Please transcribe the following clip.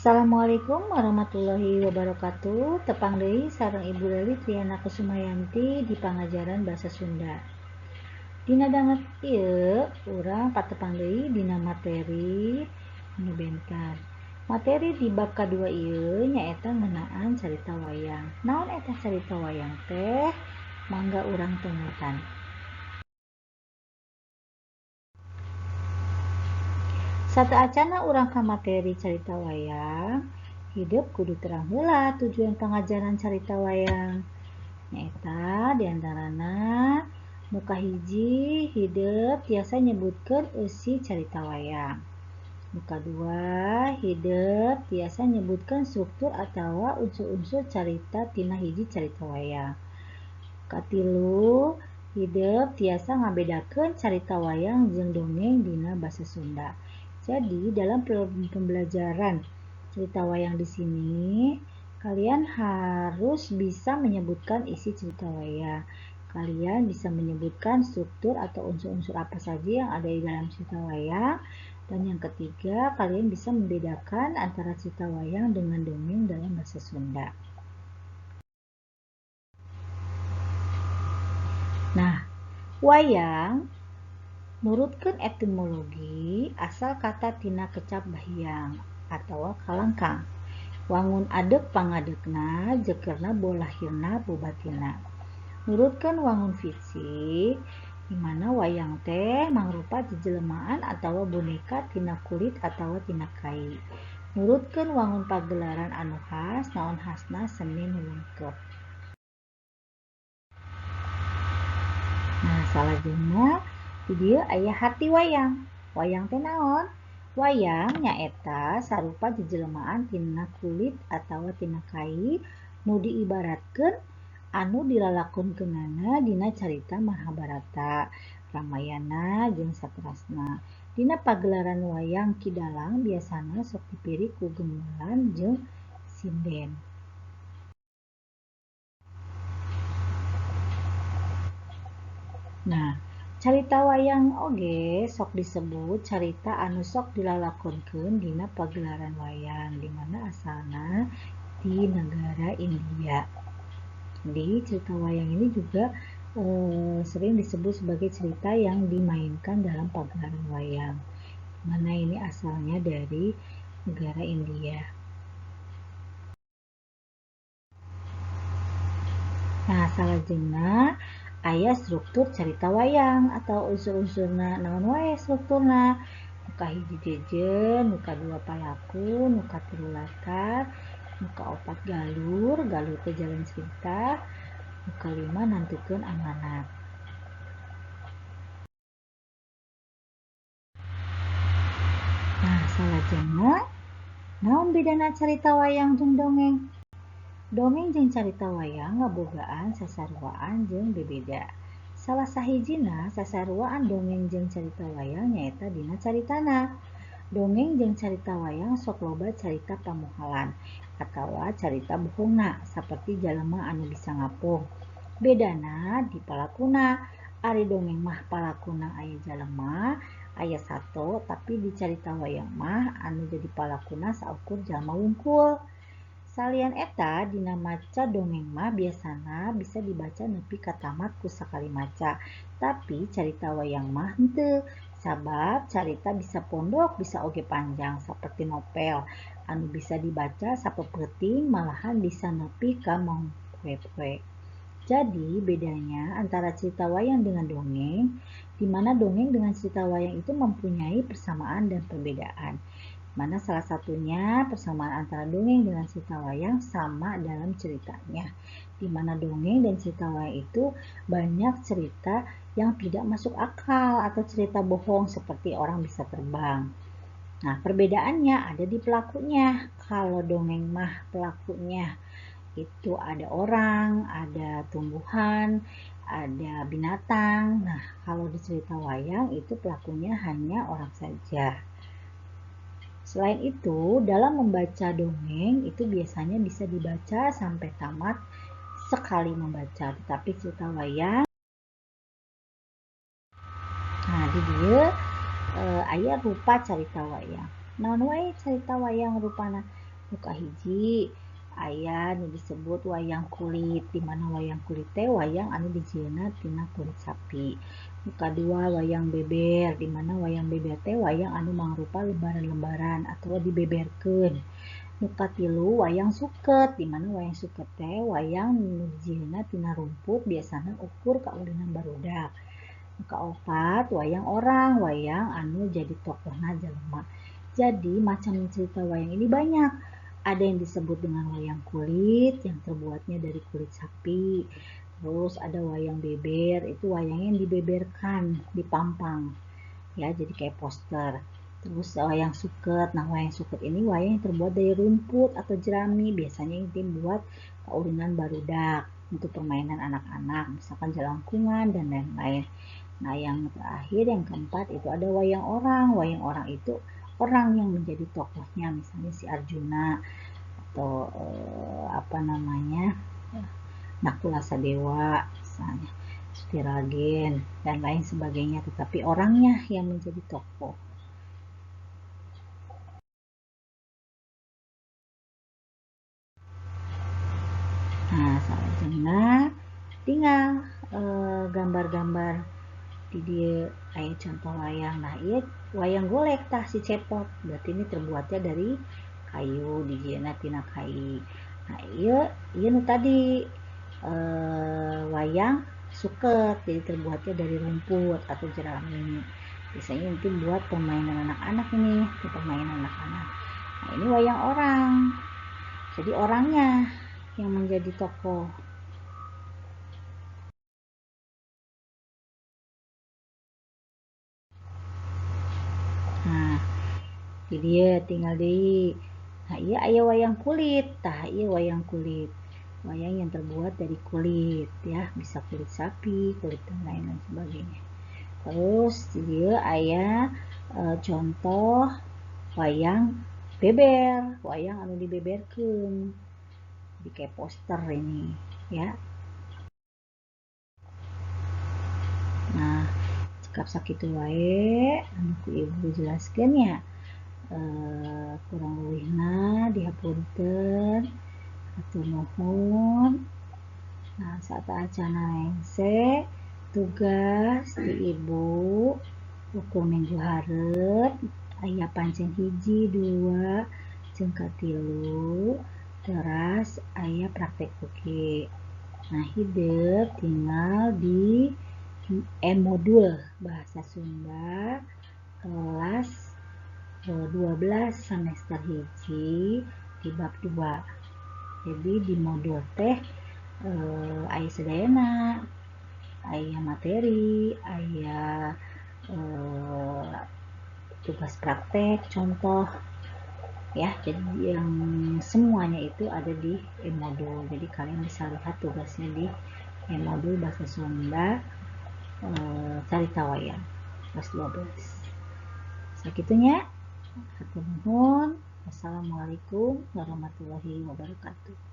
Assalamualaikum warahmatullahi wabarakatuh. Tepang deui sareng Ibu Lewi Triana Kusumayanti di pangajaran Basa Sunda. Dina danget ieu urang patepang deui dina materi nu benten. Materi di bab kadua ieu nyaeta ngeunaan carita wayang. Naon eta carita wayang teh? Mangga urang tengeutan. Sateacana urang ka materi carita wayang, hidup kudu terang heula tujuan pengajaran carita wayang. Nyaeta diantarana nu kahiji hidup tiasa nyebutkeun eusi carita wayang. Nu kadua hidup tiasa nyebutkeun struktur atawa unsur-unsur carita tina hiji carita wayang. Katilu hidup tiasa ngabedakeun carita wayang jeung dongeng dina basa Sunda. Jadi, dalam pembelajaran cerita wayang di sini, kalian harus bisa menyebutkan isi cerita wayang. Kalian bisa menyebutkan struktur atau unsur-unsur apa saja yang ada di dalam cerita wayang. Dan yang ketiga, kalian bisa membedakan antara cerita wayang dengan dongeng dalam bahasa Sunda. Nah, wayang nurutkeun etimologi asal kata tina kecap bahiang atawa kalangkang. Wangun adeg pangadegna jekerna bolahirna bobatina. Nurutkeun wangun fisik di mana wayang teh mangrupa jejelemaan atawa boneka tina kulit atawa tina kai. Nurutkeun wangun pagelaran anu khas naon khasna seni nu lengkep. Nah, salajengna di dieu aya hati wayang. Wayang teh naon? Wayang nyaeta sarupa jejelemaan tina kulit atawa tina kai nu diibaratkeun anu dilalakonkeunana dina carita Mahabharata, Ramayana jeung saterasna. Dina pagelaran wayang Kidalang biasana sok dipiri ku gemelan jeung sinden. Nah, carita wayang oge sok disebut carita anu sok dilalakonkeun dina pagelaran wayang di mana asalna di negara India. Jadi cerita wayang ini juga sering disebut sebagai cerita yang dimainkan dalam pagelaran wayang. Mana ini asalnya dari negara India. Nah, salajengna aya struktur carita wayang atau unsur-unsurna. Naon wae strukturna? Nu kahiji jejeun, nu kadua palaku, nu katilu latar, nu kaopat galur, galur teh jalan cerita, nu kalima nantukeun amanat. Nah, salajengna naon bedana carita wayang jeung dongeng? Dongeng jeung carita wayang ngabogaan sasaruaan jeung bebeda. Salah sahijina sasaruaan dongeng jeung carita wayang nyaeta dina caritana. Dongeng jeung carita wayang sok loba carita pamuhalan atawa carita bohongna saperti jalema anu bisa ngapung. Bedana di palakuna. Ari dongeng mah palakuna aya jalema, aya sato, tapi di carita wayang mah anu jadi palakuna saukur jalma wungkul. Salian eta dina maca dongeng mah biasana bisa dibaca nepi ka tamat ku sakali maca. Tapi carita wayang mah henteu, sabab carita bisa pondok bisa oge panjang saperti novel anu bisa dibaca sapeupeting malahan bisa nepi ka mangpoe-poe. Jadi bedanya antara cerita wayang dengan dongeng, di mana dongeng dengan cerita wayang itu mempunyai persamaan dan perbedaan. Mana salah satunya persamaan antara dongeng dengan cerita wayang sama dalam ceritanya. Di mana dongeng dan cerita wayang itu banyak cerita yang tidak masuk akal atau cerita bohong seperti orang bisa terbang. Nah, perbedaannya ada di pelakunya. Kalau dongeng mah pelakunya itu ada orang, ada tumbuhan, ada binatang. Nah, kalau di cerita wayang itu pelakunya hanya orang saja. Selain itu, dalam membaca dongeng itu biasanya bisa dibaca sampai tamat sekali membaca. Tetapi cerita wayang, nah di dia aya rupa carita wayang. Naon wae carita wayang rupana? Nuka hiji aya nu disebut wayang kulit, di mana wayang kulit teh wayang anu dijieunna tina kulit sapi. Nuka dua wayang beber, di mana wayang beber teh wayang anu mangrupa lembaran-lembaran atau dibeberkeun. Nuka tilu wayang suket, di mana wayang suket teh wayang nu dijieunna tina rumput biasana ukur kaulinan barudak. Nuka opat wayang orang, wayang anu jadi tokohna jelema. Jadi macam cerita wayang ini banyak. Ada yang disebut dengan wayang kulit yang terbuatnya dari kulit sapi. Terus ada wayang beber, itu wayang yang dibeberkan, dipampang. Ya, jadi kayak poster. Terus wayang suket. Nah, wayang suket ini wayang yang terbuat dari rumput atau jerami. Biasanya yang dibuat kaulinan barudak untuk permainan anak-anak, misalkan jelangkungan dan lain-lain. Nah, yang terakhir, yang keempat itu ada wayang orang. Wayang orang itu orang yang menjadi tokohnya, misalnya si Arjuna atau Nakula Sadewa misalnya, Ragen dan lain sebagainya, tetapi orangnya yang menjadi tokoh. Nah, salajengna tinggal gambar-gambar di dia aya contoh wayang. Nah, ieu wayang golek tah si cepot. Berarti ini terbuatnya dari kayu, dijieunna tina kai. Nah, ieu nu tadi wayang suket, jadi terbuatnya dari rumput atau jerami. Biasanya itu buat permainan anak-anak ini, permainan anak-anak. Nah, ini wayang orang. Jadi orangnya yang menjadi tokoh. Nah, jadi ya tinggal di. Nah, iya aya wayang kulit. Tah, iya wayang kulit. Wayang yang terbuat dari kulit ya, bisa kulit sapi, kulit dan lain-lain sebagainya. Terus dia aya contoh wayang beber, wayang anu dibeberkeun. Jadi kayak poster ini ya. Nah, cekap sakitu wae anu ku ibu jelaskeun ya. Kurang leuwihna dihapunten. Hatur nuhun. Nah, saat acana lengse tugas di ibu ukur minggu hareup aya pancen hiji, dua, jeung katilu, teras aya praktek oge. Nah, hideuk tinggal di modul bahasa Sunda kelas 12 semester hiji di bab 2. Jadi di modul teh aya sadayana, aya materi, aya tugas praktek, contoh ya. Jadi yang semuanya itu ada di e-modul. Jadi kalian bisa lihat tugasnya di e-modul bahasa Sunda carita wayang kelas 12. Sakitunya, hatur nuhun. Wassalamualaikum warahmatullahi wabarakatuh.